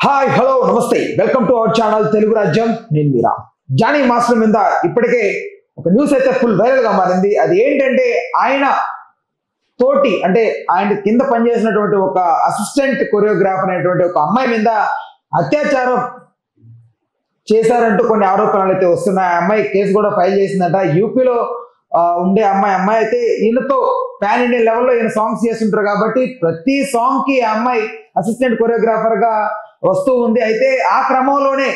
Hi hello నమస్తే welcome to our channel Telugu Rajyam. నేను మీరా. Johnny master మీద ఇప్పటికే ఒక న్యూస్ అయితే ఫుల్ వైరల్ గా మారింది. అది ఏంటంటే ఆయన తోటి అంటే ఆయన కింద పనిచేసినటువంటి ఒక అసిస్టెంట్ కొరియోగ్రాఫర్ అనేటువంటి ఒక అమ్మాయి మీద అత్యాచారం చేశారంటూ కొన్ని ఆరోపణలు అయితే వస్తున్నాయి. ఆ అమ్మాయి కేసు కూడా ఫైల్ చేసిందట. యూపీలో ఉండే అమ్మాయి అయితే ఈయనతో పాన్ ఇండియా లెవెల్లో ఈయన సాంగ్స్ చేస్తుంటారు కాబట్టి ప్రతి సాంగ్ కి ఆ అమ్మాయి అసిస్టెంట్ కొరియోగ్రాఫర్ గా వస్తూ ఉంది. అయితే ఆ క్రమంలోనే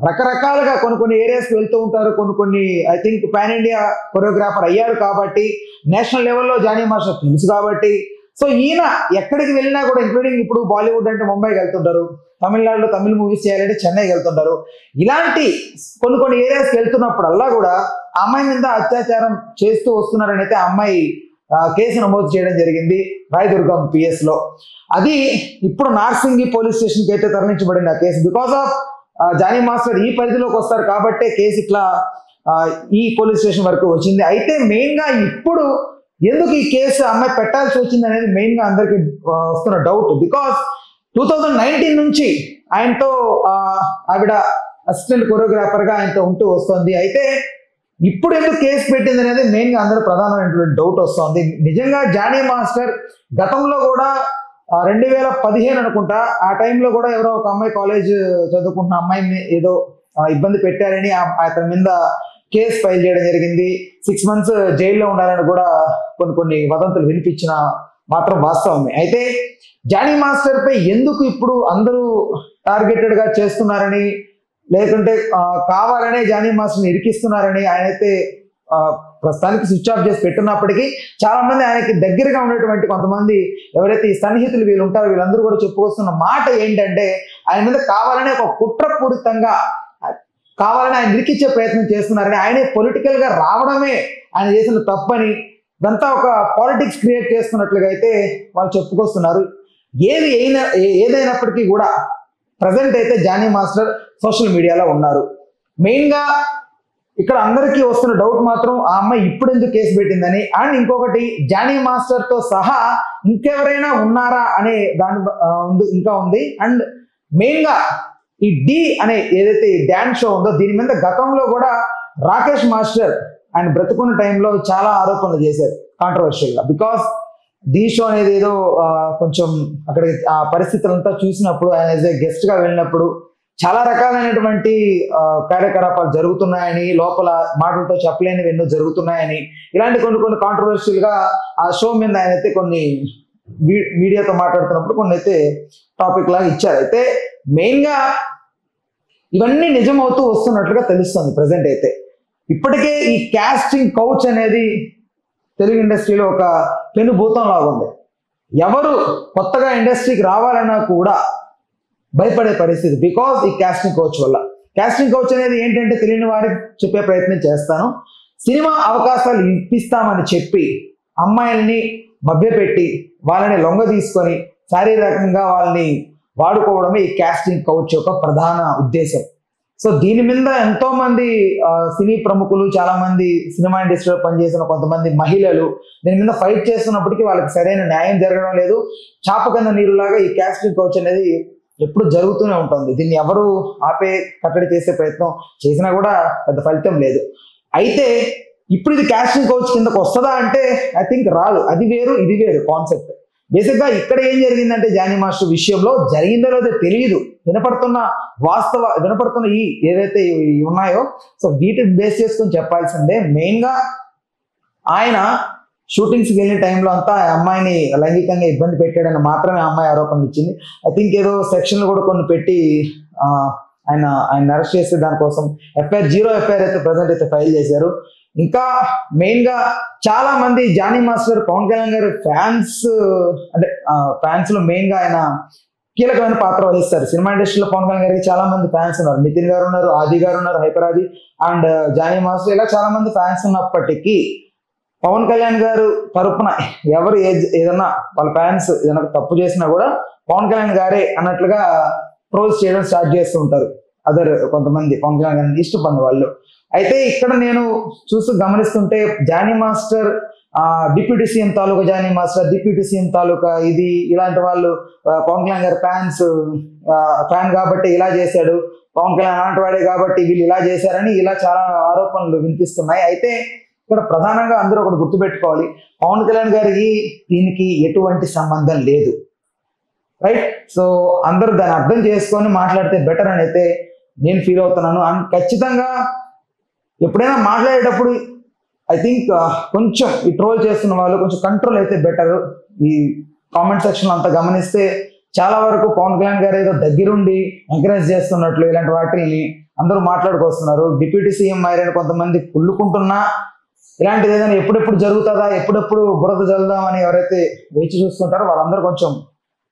రకరకాలుగా కొన్ని ఏరియాస్కి వెళ్తూ ఉంటారు. కొన్ని I think pan India choreographer అయ్యారు కాబట్టి నేషనల్ లెవెల్లో జానీ మాస్టర్ తెలుసు కాబట్టి సో ఈయన ఎక్కడికి వెళ్ళినా కూడా ఇంక్లూడింగ్ ఇప్పుడు బాలీవుడ్ అంటే ముంబైకి వెళ్తుంటారు, తమిళనాడులో తమిళ మూవీస్ చేయాలంటే చెన్నైకి వెళ్తుంటారు. ఇలాంటి కొన్ని ఏరియాస్కి వెళ్తున్నప్పుడల్లా కూడా ఆ అమ్మాయి మీద అత్యాచారం చేస్తూ వస్తున్నారని అయితే ఆ అమ్మాయి కేసు నమోదు చేయడం జరిగింది రాయదుర్గం పిఎస్ లో. అది ఇప్పుడు నార్సింగి పోలీస్ స్టేషన్ కి అయితే తరలించబడింది ఆ కేసు. బికాస్ ఆఫ్ జానీ మాస్టర్ ఈ పరిధిలోకి వస్తారు కాబట్టే కేసు ఇట్లా ఈ పోలీస్ స్టేషన్ వరకు వచ్చింది. అయితే మెయిన్ గా ఇప్పుడు ఎందుకు ఈ కేసు అమ్మాయి పెట్టాల్సి వచ్చింది అనేది మెయిన్ గా అందరికి వస్తున్న డౌట్. బికాస్ 2019 నుంచి ఆయనతో ఆవిడ అసిస్టెంట్ కొరియోగ్రాఫర్ గా ఆయనతో ఉంటూ వస్తుంది. అయితే ఇప్పుడు ఎందుకు కేసు పెట్టింది అనేది మెయిన్ గా అందరూ ప్రధానమైనటువంటి డౌట్ వస్తుంది. నిజంగా జానీ మాస్టర్ గతంలో కూడా 2015 అనుకుంటా ఆ టైంలో కూడా ఎవరో ఒక అమ్మాయి కాలేజ్ చదువుకుంటున్న అమ్మాయిని ఏదో ఇబ్బంది పెట్టారని అతని మీద కేసు ఫైల్ చేయడం జరిగింది. 6 months జైల్లో ఉండాలని కూడా కొన్ని వదంతులు వినిపించిన మాత్రం వాస్తవమే. అయితే జానీ మాస్టర్ పై ఎందుకు ఇప్పుడు అందరూ టార్గెటెడ్ గా చేస్తున్నారని లేకుంటే కావాలనే జానీ మాస్టర్ని ఇరికిస్తున్నారని ఆయనైతే ప్రస్తుతానికి స్విచ్ ఆఫ్ చేసి పెట్టున్నప్పటికీ చాలా మంది ఆయనకి దగ్గరగా ఉన్నటువంటి కొంతమంది ఎవరైతే ఈ సన్నిహితులు వీళ్ళు ఉంటారో వీళ్ళందరూ కూడా చెప్పుకొస్తున్న మాట ఏంటంటే ఆయన మీద కావాలనే ఒక కుట్రపూరితంగా కావాలని ఆయన ఇరికిచ్చే ప్రయత్నం చేస్తున్నారని, ఆయనే పొలిటికల్ గా రావడమే ఆయన చేసిన తప్పని, ఇదంతా ఒక పాలిటిక్స్ క్రియేట్ చేస్తున్నట్లుగా అయితే వాళ్ళు చెప్పుకొస్తున్నారు. ఏదైనప్పటికీ కూడా ప్రజెంట్ అయితే జానీ మాస్టర్ సోషల్ మీడియాలో ఉన్నారు. మెయిన్ గా ఇక్కడ అందరికీ వస్తున్న డౌట్ మాత్రం ఆ అమ్మాయి ఇప్పుడు ఎందుకు కేసు పెట్టిందని, అండ్ ఇంకొకటి జానీ మాస్టర్ తో సహా ఇంకెవరైనా ఉన్నారా అనే దాని ఇంకా ఉంది. అండ్ మెయిన్ గా ఈ డి అనే ఏదైతే ఈ డాన్స్ షో ఉందో దీని మీద గతంలో కూడా రాకేష్ మాస్టర్ ఆయన బ్రతుకున్న టైంలో చాలా ఆరోపణలు చేశారు కాంట్రవర్షియల్ గా. బికాస్ డి షో అనేది ఏదో కొంచెం అక్కడ ఆ పరిస్థితులంతా చూసినప్పుడు ఆయన గెస్ట్ గా వెళ్ళినప్పుడు చాలా రకాలైనటువంటి కార్యకలాపాలు జరుగుతున్నాయని, లోపల మాటలతో చెప్పలేనివి ఎన్నో జరుగుతున్నాయని, ఇలాంటి కొన్ని కాంట్రవర్షియల్ గా ఆ షో మీద ఆయన అయితే కొన్ని మీడియాతో మాట్లాడుతున్నప్పుడు కొన్ని అయితే టాపిక్ లాగా ఇచ్చారు. అయితే మెయిన్ గా ఇవన్నీ నిజమవుతూ వస్తున్నట్లుగా తెలుస్తుంది ప్రజెంట్ అయితే. ఇప్పటికే ఈ కాస్టింగ్ కౌచ్ అనేది తెలుగు ఇండస్ట్రీలో ఒక పెనుభూతం లాగా ఉంది. ఎవరు కొత్తగా ఇండస్ట్రీకి రావాలన్నా కూడా భయపడే పరిస్థితి బికాస్ ఈ కాస్టింగ్ కౌచ్ వల్ల. కాస్టింగ్ కౌచ్ అనేది ఏంటంటే తెలియని వారికి చెప్పే ప్రయత్నం చేస్తాను. సినిమా అవకాశాలు ఇప్పిస్తామని చెప్పి అమ్మాయిల్ని మభ్యపెట్టి వాళ్ళని లొంగ తీసుకొని శారీరకంగా వాళ్ళని వాడుకోవడమే ఈ కాస్టింగ్ కౌచ్ యొక్క ప్రధాన ఉద్దేశం. సో దీని మీద ఎంతో మంది సినీ ప్రముఖులు, చాలా మంది సినిమా ఇండస్ట్రీలో పనిచేసిన కొంతమంది మహిళలు దీని మీద ఫైట్ చేస్తున్నప్పటికీ వాళ్ళకి సరైన న్యాయం జరగడం లేదు. చాప కింద నీరులాగా ఈ కాస్టింగ్ కౌచ్ అనేది ఎప్పుడు జరుగుతూనే ఉంటుంది. దీన్ని ఎవరు ఆపే కట్టడి చేసే ప్రయత్నం చేసినా కూడా పెద్ద ఫలితం లేదు. అయితే ఇప్పుడు ఇది కాస్టింగ్ కౌచ్ కిందకు వస్తుందా అంటే ఐ థింక్ రాదు. అది వేరు ఇది వేరు కాన్సెప్ట్. బేసిక్ గా ఇక్కడ ఏం జరిగిందంటే జానీ మాస్టర్ విషయంలో జరిగిందో లేదో తెలియదు. వినపడుతున్న ఈ ఏదైతే ఉన్నాయో సో వీటిని బేస్ చేసుకొని చెప్పాల్సిందే. మెయిన్ గా ఆయన షూటింగ్స్కి వెళ్ళిన టైంలో అంతా ఆ అమ్మాయిని లైంగికంగా ఇబ్బంది పెట్టాడని మాత్రమే ఆ అమ్మాయి ఆరోపణలు ఇచ్చింది. ఐ థింక్ ఏదో సెక్షన్లు కూడా కొన్ని పెట్టి ఆయన అరెస్ట్ చేసి దానికోసం జీరో ఎఫ్ఐఆర్ అయితే ప్రజెంట్ అయితే ఫైల్ చేశారు. ఇంకా మెయిన్ గా చాలా మంది జానీ మాస్టర్ పవన్ కళ్యాణ్ గారి ఫ్యాన్స్, అంటే ఫ్యాన్స్ లో మెయిన్ గా ఆయన కీలకమైన పాత్ర వహిస్తారు. సినిమా ఇండస్ట్రీలో పవన్ కళ్యాణ్ గారికి చాలా మంది ఫ్యాన్స్ ఉన్నారు. నితిన్ గారు ఉన్నారు, ఆది గారు ఉన్నారు, హైపర్ ఆది అండ్ జానీ మాస్టర్, ఇలా చాలా మంది ఫ్యాన్స్ ఉన్నప్పటికీ పవన్ కళ్యాణ్ గారు తరపున ఎవరు ఏదన్నా వాళ్ళ ఫ్యాన్స్ ఏదైనా తప్పు చేసినా కూడా పవన్ కళ్యాణ్ గారే అన్నట్లుగా ట్రోల్స్ చేయడం స్టార్ట్ చేస్తూ ఉంటారు కొంతమంది పవన్ కళ్యాణ్ గారిని ఇష్టపడిన వాళ్ళు. అయితే ఇక్కడ నేను గమనిస్తుంటే జానీ మాస్టర్ డిప్యూటీ సీఎం తాలూకా జానీ మాస్టర్, డిప్యూటీ సీఎం తాలూకా ఇది, ఇలాంటి వాళ్ళు పవన్ కళ్యాణ్ గారి ఫ్యాన్ కాబట్టి ఇలా చేశాడు, పవన్ కళ్యాణ్ అలాంటి వాడే కాబట్టి వీళ్ళు ఇలా చేశారని ఇలా చాలా ఆరోపణలు వినిపిస్తున్నాయి. అయితే ఇక్కడ ప్రధానంగా అందరూ ఒకటి గుర్తుపెట్టుకోవాలి, పవన్ కళ్యాణ్ గారికి దీనికి ఎటువంటి సంబంధం లేదు, రైట్? సో అందరూ దాన్ని అర్థం చేసుకొని మాట్లాడితే బెటర్ అని అయితే నేను ఫీల్ అవుతున్నాను. అండ్ ఖచ్చితంగా ఎప్పుడైనా మాట్లాడేటప్పుడు ఐ థింక్ కొంచెం ఈ ట్రోల్ చేస్తున్న వాళ్ళు కొంచెం కంట్రోల్ అయితే బెటర్. ఈ కామెంట్ సెక్షన్ అంతా గమనిస్తే చాలా వరకు పవన్ కళ్యాణ్ గారు ఏదో దగ్గరుండి ఎంకరేజ్ చేస్తున్నట్లు ఇలాంటి వాటిని అందరూ మాట్లాడుకొస్తున్నారు. డిప్యూటీ సీఎం అయిన కొంతమంది కుళ్ళుకుంటున్నా ఇలాంటిది ఏదైనా ఎప్పుడెప్పుడు జరుగుతుందా, ఎప్పుడెప్పుడు బురద జల్లుదామని ఎవరైతే వేచి చూస్తుంటారో వాళ్ళందరూ కొంచెం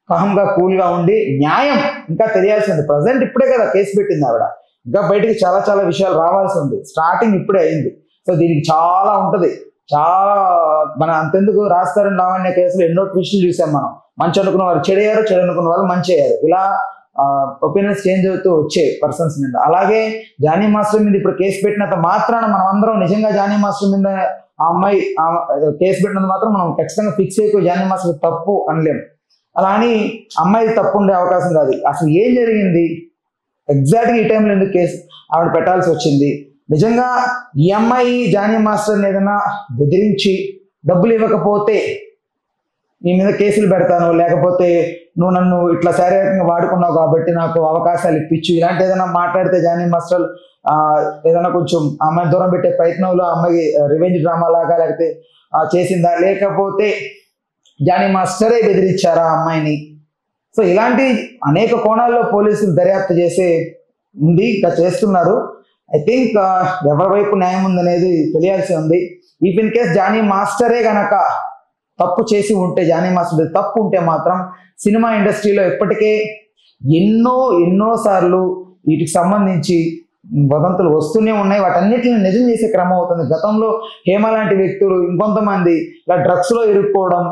కామ్గా కూల్గా ఉండి న్యాయం ఇంకా తెలియాల్సింది. ప్రజెంట్ ఇప్పుడే కదా కేసు పెట్టింది ఆవిడ, ఇంకా బయటికి చాలా చాలా విషయాలు రావాల్సి ఉంది. స్టార్టింగ్ ఇప్పుడే అయింది. సో దీనికి చాలా ఉంటుంది, చాలా మన అంతెందుకు రాస్తారని లావణ్య కేసులో ఎన్నో ట్విస్టులు చూసాం మనం. మంచి అనుకున్న వారు చెడయ్యారు, చెడు అనుకున్న వాళ్ళు మంచి అయ్యారు. ఇలా ఒపీనియన్స్ చేంజ్ అవుతూ వచ్చే పర్సన్స్ మీద. అలాగే జానీ మాస్టర్ మీద ఇప్పుడు కేసు పెట్టినంత మాత్రాన మనం అందరం నిజంగా జానీ మాస్టర్ మీద ఆ అమ్మాయి కేసు పెట్టినంత మాత్రం మనం ఖచ్చితంగా ఫిక్స్ అయిపోయి జానీ మాస్టర్ తప్పు అనలేము. అలా అని అమ్మాయి తప్పు ఉండే అవకాశం కాదు. అసలు ఏం జరిగింది, ఎగ్జాక్ట్గా ఈ టైంలో ఎందుకు కేసు ఆవిడ పెట్టాల్సి వచ్చింది? నిజంగా ఈ అమ్మాయి జానీ మాస్టర్ని ఏదైనా బెదిరించి డబ్బులు ఇవ్వకపోతే నీ మీద కేసులు పెడతాను, లేకపోతే నువ్వు నన్ను ఇట్లా శారీరకంగా వాడుకున్నావు కాబట్టి నాకు అవకాశాలు ఇప్పించు, ఇలాంటి ఏదైనా మాట్లాడితే జానీ మాస్టర్ ఏదైనా కొంచెం అమ్మాయి దూరం పెట్టే ప్రయత్నంలో అమ్మాయి రివెంజ్ డ్రామా లాగా లేకపోతే చేసిందా, లేకపోతే జానీ మాస్టరే బెదిరించారా అమ్మాయిని? సో ఇలాంటి అనేక కోణాల్లో పోలీసులు దర్యాప్తు చేసే ఉంది, ఇంకా చేస్తున్నారు. ఐ థింక్ ఎవరి వైపు న్యాయం ఉందనేది తెలియాల్సి ఉంది. ఇఫ్ ఇన్ కేస్ జానీ మాస్టరే గనక తప్పు చేసి ఉంటే, జానీ మాస్టర్ తప్పు ఉంటే మాత్రం సినిమా ఇండస్ట్రీలో ఇప్పటికే ఎన్నో సార్లు వీటికి సంబంధించి వదంతులు వస్తూనే ఉన్నాయి. వాటన్నిటిని నిజం చేసే క్రమం అవుతుంది. గతంలో హేమ లాంటి వ్యక్తులు, ఇంకొంతమంది ఇలా డ్రగ్స్ లో ఇరుక్కోవడం,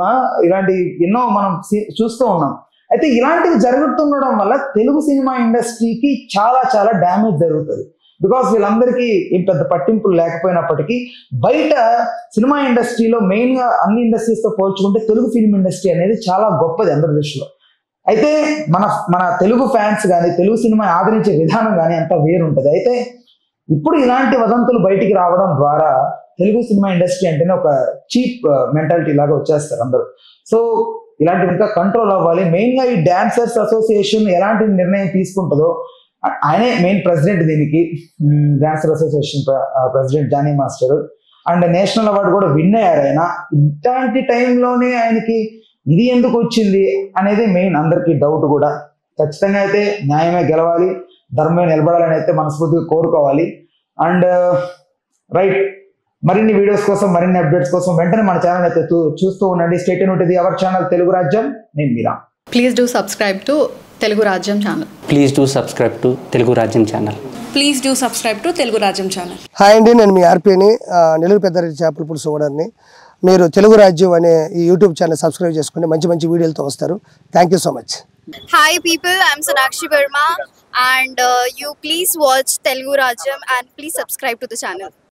ఇలాంటి ఎన్నో మనం చూస్తూ ఉన్నాం. అయితే ఇలాంటివి జరుగుతుండడం వల్ల తెలుగు సినిమా ఇండస్ట్రీకి చాలా చాలా డ్యామేజ్ జరుగుతుంది. బికాస్ వీళ్ళందరికీ ఏం పెద్ద పట్టింపులు లేకపోయినప్పటికీ బయట సినిమా ఇండస్ట్రీలో మెయిన్గా అన్ని ఇండస్ట్రీస్తో పోల్చుకుంటే తెలుగు ఫిల్మ్ ఇండస్ట్రీ అనేది చాలా గొప్పది అందరి దృష్టిలో. అయితే మన తెలుగు ఫ్యాన్స్ కానీ తెలుగు సినిమా ఆదరించే విధానం కానీ అంతా వేరుంటుంది. అయితే ఇప్పుడు ఇలాంటి వదంతులు బయటికి రావడం ద్వారా తెలుగు సినిమా ఇండస్ట్రీ అంటేనే ఒక చీప్ మెంటాలిటీ లాగా వచ్చేస్తారు అందరూ. సో ఇలాంటివి ఇంకా కంట్రోల్ అవ్వాలి. మెయిన్గా ఈ డాన్సర్స్ అసోసియేషన్ ఎలాంటి నిర్ణయం తీసుకుంటుందో, ఆయనే మెయిన్ ప్రెసిడెంట్ దీనికి, dancer association president Jani master. And national award కూడా విన్ అయ్యారు ఆయన. ఇలాంటి టైంలోనే ఆయనకి ఇది ఎందుకు వచ్చింది అనేది మెయిన్ అందరికీ డౌట్ కూడా. ఖచ్చితంగా అయితే న్యాయమే గెలవాలి, ధర్మమే నిలబడాలని అయితే మనస్ఫూర్తిగా కోరుకోవాలి. అండ్ రైట్, మరిన్ని వీడియోస్ కోసం, మరిన్ని అప్డేట్స్ కోసం వెంటనే మన ఛానల్ అయితే చూస్తూ ఉండండి. Stay tuned to our channel Telugu Rajyam. నేను Meera. Please do subscribe to Telugu Rajyam channel. Please do subscribe to Telugu Rajyam channel. Please do subscribe to Telugu Rajyam channel. Hi అండి, నేను మీ ఆర్పీని, నెల్లూరు పెద్దారెడ్డి చేపల పులుసు ఓనర్ని. మీరు తెలుగు రాజ్యం అనే ఈ యూట్యూబ్ ఛానల్ సబ్స్క్రైబ్ చేసుకుని మంచి మంచి వీడియోలతో వస్తారు. Thank you so much. Hi people, I'm Sonakshi Verma and you please watch Telugu Rajyam and please subscribe to the channel.